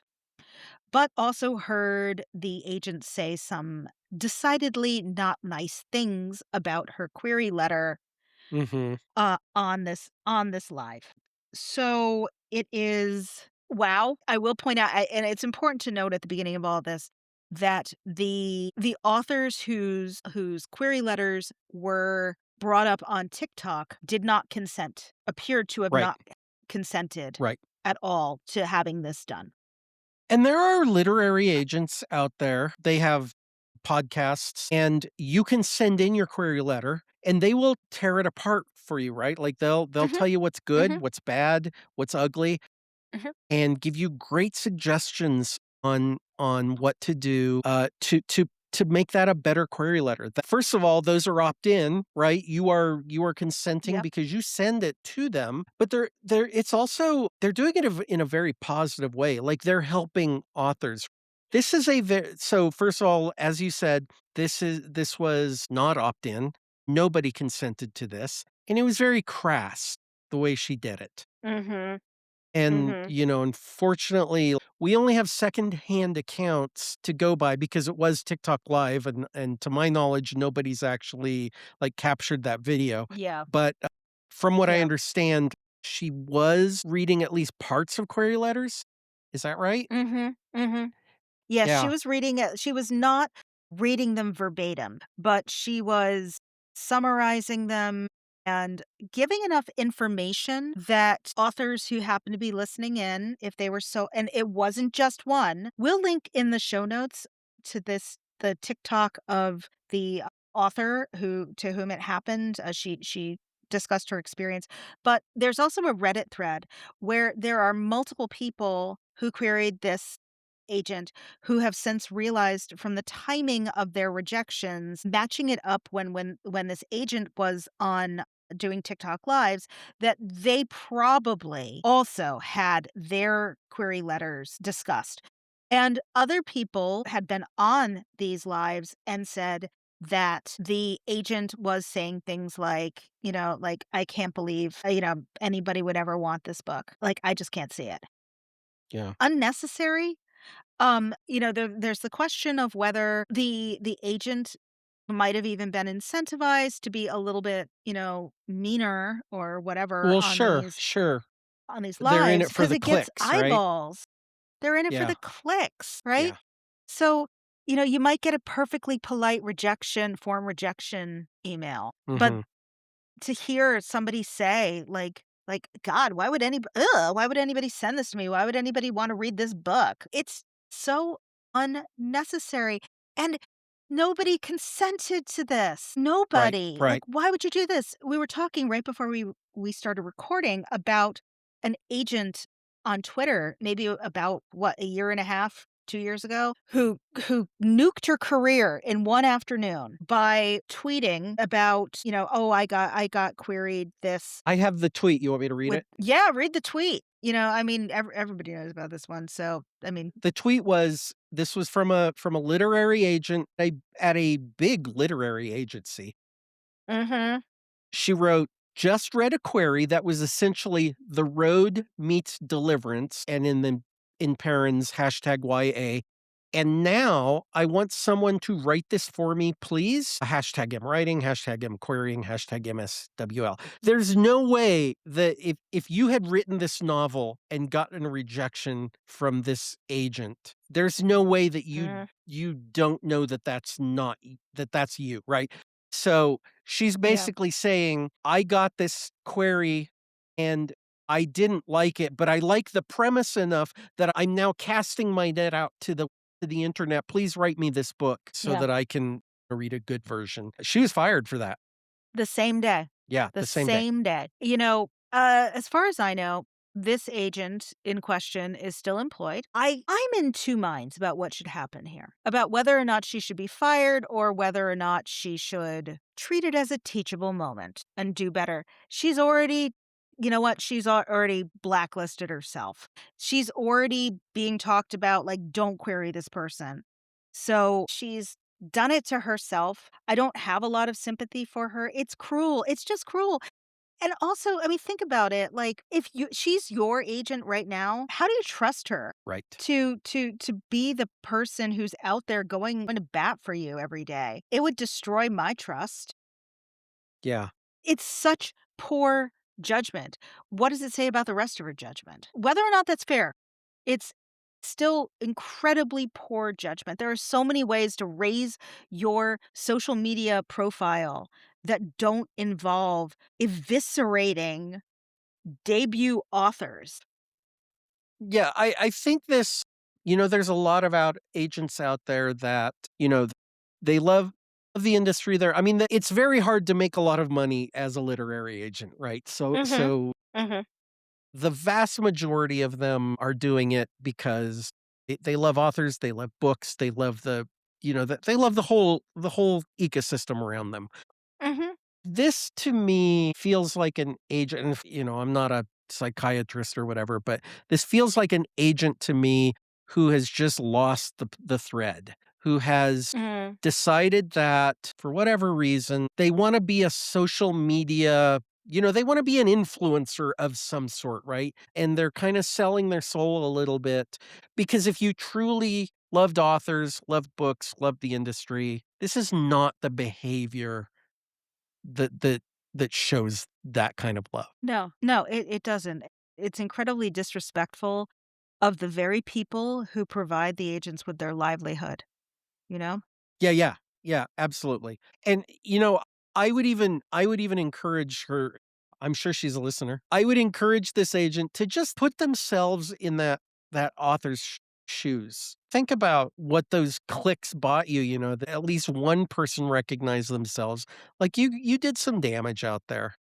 but also heard the agent say some decidedly not nice things about her query letter, Mhm. on this live. So it is wow. I will point out, and it's important to note at the beginning of all this that the authors whose query letters were brought up on TikTok did not consent, appeared to have Right, not consented right. at all to having this done. And there are literary agents out there. They have podcasts, and you can send in your query letter, and they will tear it apart for you, right? Like, they'll Mhm, tell you what's good, mhm, what's bad, what's ugly, mhm. and give you great suggestions on what to do, to make that a better query letter. First of all, those are opt-in, right? You are consenting Yep. because you send it to them, but they're it's also they're doing it in a very positive way, like, they're helping authors. This is a very so first of all, as you said, this was not opt-in. Nobody consented to this, and it was very crass the way she did it. Mhm, And, mhm. unfortunately, we only have secondhand accounts to go by because it was TikTok live, and to my knowledge, nobody's actually, like, captured that video. Yeah, But, from what I yeah. understand, she was reading at least parts of query letters. Is that right? Mhm, mhm. Yes, she Yeah. was reading it. She was not reading them verbatim, but she was summarizing them. and giving enough information that authors who happen to be listening in, if they were so, and it wasn't just one, we'll link in the show notes to the TikTok of the author who to whom it happened. She discussed her experience, but there's also a Reddit thread where there are multiple people who queried this agent who have since realized from the timing of their rejections, matching it up when this agent was on doing TikTok lives, that they probably also had their query letters discussed. And other people had been on these lives and said that the agent was saying things like, like, "I can't believe, anybody would ever want this book. Like, I just can't see it." Yeah. Unnecessary. There's the question of whether the agent might have even been incentivized to be a little bit, meaner or whatever Well, on sure, these sure. They're in lives it for because the it gets clicks, right? eyeballs. They're in it for Yeah, the clicks, right? yeah. So, you might get a perfectly polite rejection email, but Mhm. to hear somebody say, like, "God, why would anybody send this to me? Why would anybody wanna read this book?" It's so unnecessary, and nobody consented to this. Right, Nobody. Like, right. why would you do this? We were talking right before we started recording about an agent on Twitter, maybe about, what, a year and a half, 2 years ago, who nuked her career in one afternoon by tweeting about, "Oh, I got queried this I have the tweet. You want me to read with." it? Yeah, read the tweet. I mean, everybody knows about this one, so, I mean. The tweet was this was from a literary agent, at a big literary agency. Mhm. She wrote, "Just read a query that was essentially The Road meets Deliverance," and in parens #YA. "And now I want someone to write this for me, please." #I'm writing, #I'm querying, #MSWL. There's no way that if you had written this novel and gotten a rejection from this agent, there's no way that Mm, you don't know that that's you, right? So she's yeah, basically saying, "I got this query and I didn't like it, but I like the premise enough that I'm now casting my net out to the internet. Please write me this book so yeah. that I can read a good version." She was fired for that. The same day. Yeah, The the same day. same day. As far as I know, this agent in question is still employed. I'm in two minds about what should happen here, about whether or not she should be fired or whether or not she should treat it as a teachable moment and do better. She's already, you know what? She's already blacklisted herself. She's already being talked about like, don't query this person. So she's done it to herself. I don't have a lot of sympathy for her. It's cruel. It's just cruel. And also, I mean, think about it. Like, if she's your agent right now, how do you trust her Right. to be the person who's out there going to bat for you every day? It would destroy my trust. Yeah. It's such poor judgment. What does it say about the rest of her judgment? Whether or not that's fair, it's still incredibly poor judgment. There are so many ways to raise your social media profile that don't involve eviscerating debut authors. Yeah, I think there's a lot of agents out there that, they love the industry there. I mean, it's very hard to make a lot of money as a literary agent, right? So Mhm. so Mhm. the vast majority of them are doing it because they love authors, they love books, they love they love the whole ecosystem around them. Mhm. This to me feels like an agent, and I'm not a psychiatrist or whatever, but this feels like an agent to me who has just lost the thread, who has Mm. decided that for whatever reason, they want to be a social media, they want to be an influencer of some sort, right? And they're kind of selling their soul a little bit because if you truly loved authors, loved books, loved the industry, this is not the behavior that that that shows that kind of love. No, no, it doesn't. It's incredibly disrespectful of the very people who provide the agents with their livelihood, you know? Yeah, yeah, yeah, absolutely. And, I would even encourage her. I'm sure she's a listener. I would encourage this agent to just put themselves in that author's shoes. Think about what those clicks bought you, that at least one person recognized themselves. Like you did some damage out there.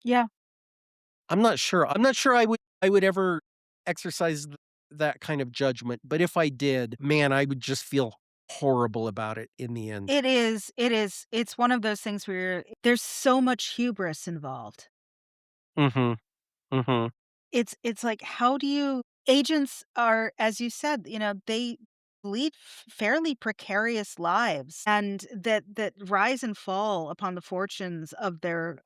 Yeah. I'm not sure I would ever exercise that kind of judgment, but if I did, man, I would just feel horrible about it in the end. It's one of those things where there's so much hubris involved. Mhm. Mhm. It's like, how do you agents are, as you said, they lead fairly precarious lives and that rise and fall upon the fortunes of their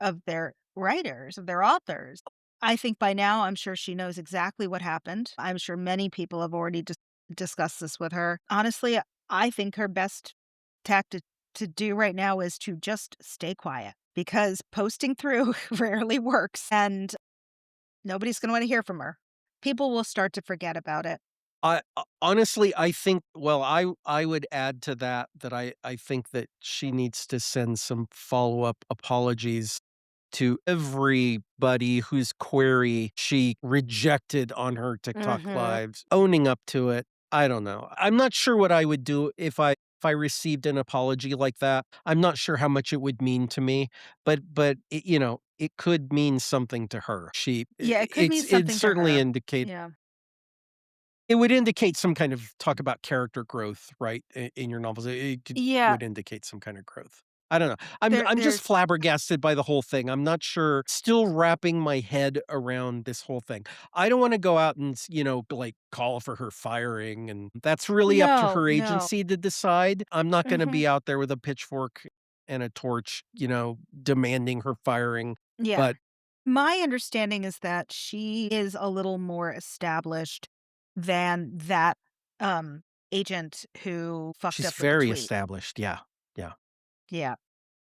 writers, of their authors. I think by now, I'm sure she knows exactly what happened. I'm sure many people have already discussed this with her. Honestly, I think her best tactic to do right now is to just stay quiet because posting through rarely works. And nobody's gonna wanna hear from her. People will start to forget about it. Honestly, I think well, I would add to that I think that she needs to send some follow-up apologies to everybody whose query she rejected on her TikTok Mhm. lives, owning up to it. I don't know. I'm not sure what I would do if I received an apology like that. I'm not sure how much it would mean to me, but it could mean something to her. Yeah, it could mean It something to certainly her. indicate Yeah. it would indicate some kind of talk about character growth, right, in your novels. Yeah, Would indicate some kind of growth. I don't know. I'm just there's flabbergasted by the whole thing. I'm not sure, still wrapping my head around this whole thing. I don't wanna go out and, like, call for her firing, and that's really up to no, her no. agency to decide. I'm not gonna Mhm. be out there with a pitchfork and a torch, demanding her firing, Yeah. but My understanding is that she is a little more established than that, um, agent who fucked she's up with the very tweet. established. Yeah. Yeah. Yeah.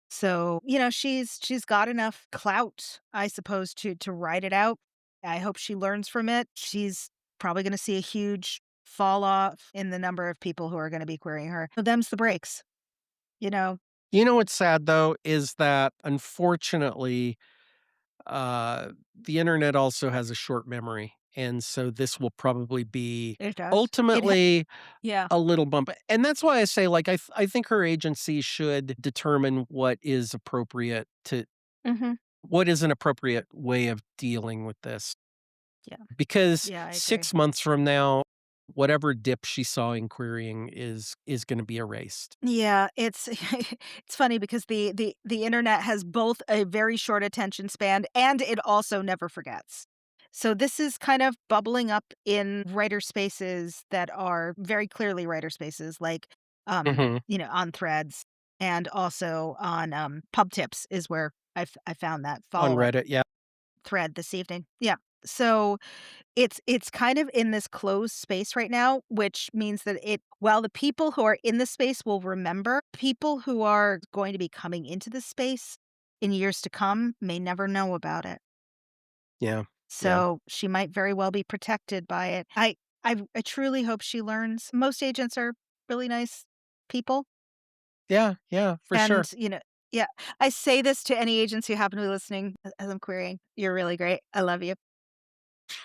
So, she's got enough clout, I suppose, to write it out. I hope she learns from it. She's probably gonna see a huge fall off in the number of people who are gonna be querying her. So them's the breaks, you know? You know what's sad though is that unfortunately, the internet also has a short memory, and so this will probably be It does. ultimately Yeah. a little bump, and that's why I say, like, I think her agency should determine Mhm. what is an appropriate way of dealing with this, Yeah. because Yeah, I agree. 6 months from now, whatever dip she saw in querying is gonna be erased. Yeah, it's it's funny because the internet has both a very short attention span and it also never forgets. So this is kind of bubbling up in writer spaces that are very clearly writer spaces, like Mhm. on Threads and also on Pub Tips is where I found that On follow up Reddit, yeah. thread this evening. Yeah. So it's kind of in this closed space right now, which means that while the people who are in the space will remember, people who are going to be coming into the space in years to come may never know about it. Yeah. Yeah. So she might very well be protected by it. I truly hope she learns. Most agents are really nice people, Yeah, yeah, for sure. and yeah. I say this to any agents who happen to be listening as I'm querying. You're really great. I love you.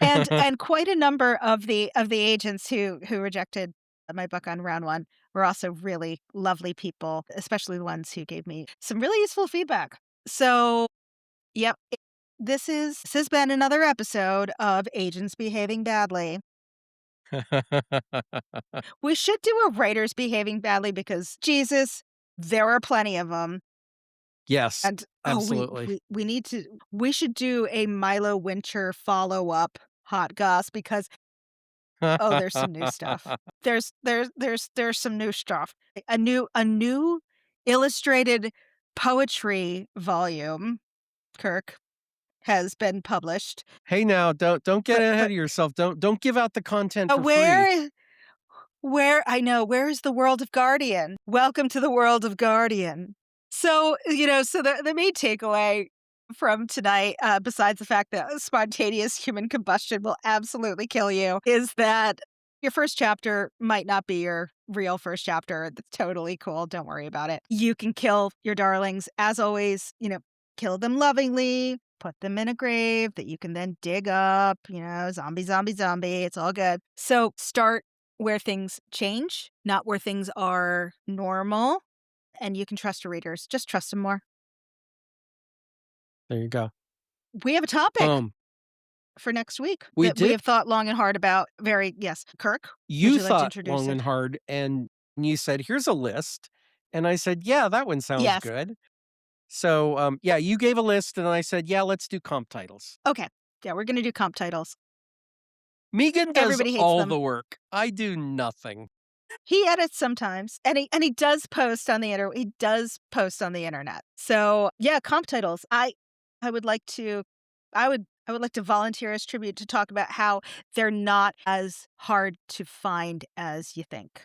And quite a number of the agents who rejected my book on round 1 were also really lovely people, especially the ones who gave me some really useful feedback. So, yep, this has been another episode of Agents Behaving Badly. We should do a writers behaving badly because, Jesus, there are plenty of them. Yes, And, oh, absolutely. we should do a Milo Winter follow-up hot goss because oh, there's some new stuff. There's some new stuff. A new illustrated poetry volume, Kirk, has been published. Hey, now, don't get ahead But of yourself. Don't give out the content for free. where I know, where's the world of Guardian? Welcome to the world of Guardian. So, so the main takeaway from tonight, besides the fact that spontaneous human combustion will absolutely kill you, is that Your first chapter might not be your real first chapter. That's totally cool. Don't worry about it. You can kill your darlings. As always, kill them lovingly, put them in a grave that you can then dig up, zombie, zombie, zombie. It's all good. So start where things change, not where things are normal. And you can trust your readers. Just trust them more. There you go. We have a topic Boom. for next week We that we did. have thought long and hard about. Yes. Kirk, would You you like to thought introduce long it? and hard, and you said, "Here's a list." And I said, "Yeah, that one sounds Yes. good." So, yeah, you gave a list, and I said, "Yeah, let's do comp titles." Okay. Yeah, we're going to do comp titles. Meagan does Everybody hates all them. the work. I do nothing. He edits sometimes, and he does post on the internet. He does post on the internet. So yeah, comp titles. I would like to, I would like to volunteer as tribute to talk about how they're not as hard to find as you think.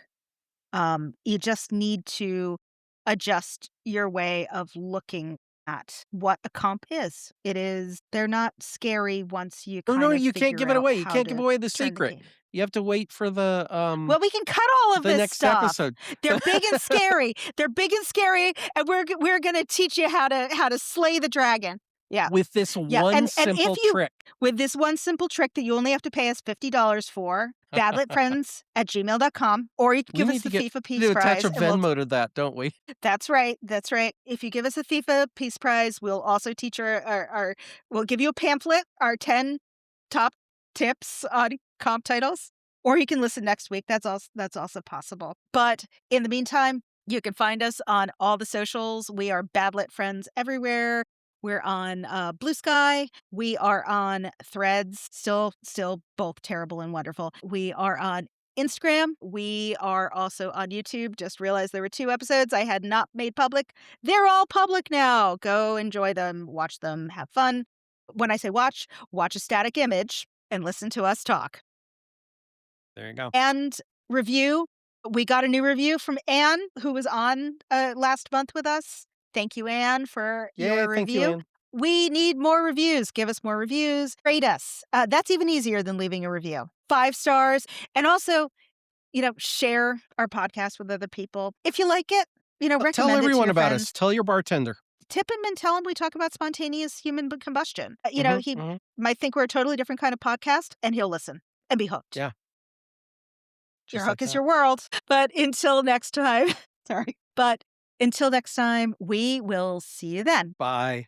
You just need to adjust your way of looking at what a comp is. They're not scary once you Oh, no, kind of you can't figure give it out away. You how can't give to away the turn the secret. key. You have to wait for Well, we can cut all of the this next stuff. episode. They're big and scary. They're big and scary, and we're gonna teach you how to slay the dragon. Yeah. With this Yeah, one and if simple you trick. with this one simple trick that you only have to pay us $50 for, badletfriends@gmail.com, or you can We give us need the to get FIFA to Peace attach a Prize, and Venmo to that, don't we? that's right, that's right. If you give us a FIFA Peace Prize, we'll also teach our we'll give you a pamphlet, our 10 top tips on comp titles, or you can listen next week. That's also possible. But in the meantime, you can find us on all the socials. We are Badlet Friends everywhere. We're on Bluesky. We are on Threads. Still both terrible and wonderful. We are on Instagram. We are also on YouTube. Just realized there were 2 episodes I had not made public. They're all public now. Go enjoy them, watch them, have fun. When I say watch a static image and listen to us talk. There you go. And review. We got a new review from Anne, who was on last month with us. Thank you, Anne, for Yay, your thank you, review. Ann. We need more reviews. Give us more reviews. Rate us. That's even easier than leaving a review. 5 stars. And also, share our podcast with other people. If you like it, Tell recommend it to everyone your about friends. us. Tell your bartender. Tip him and tell him we talk about spontaneous human combustion. Mhm, He mhm. might think we're a totally different kind of podcast, and he'll listen and be hooked. Yeah, Your just like hook is that. your world. But until next time, sorry. But until next time, we will see you then. Bye.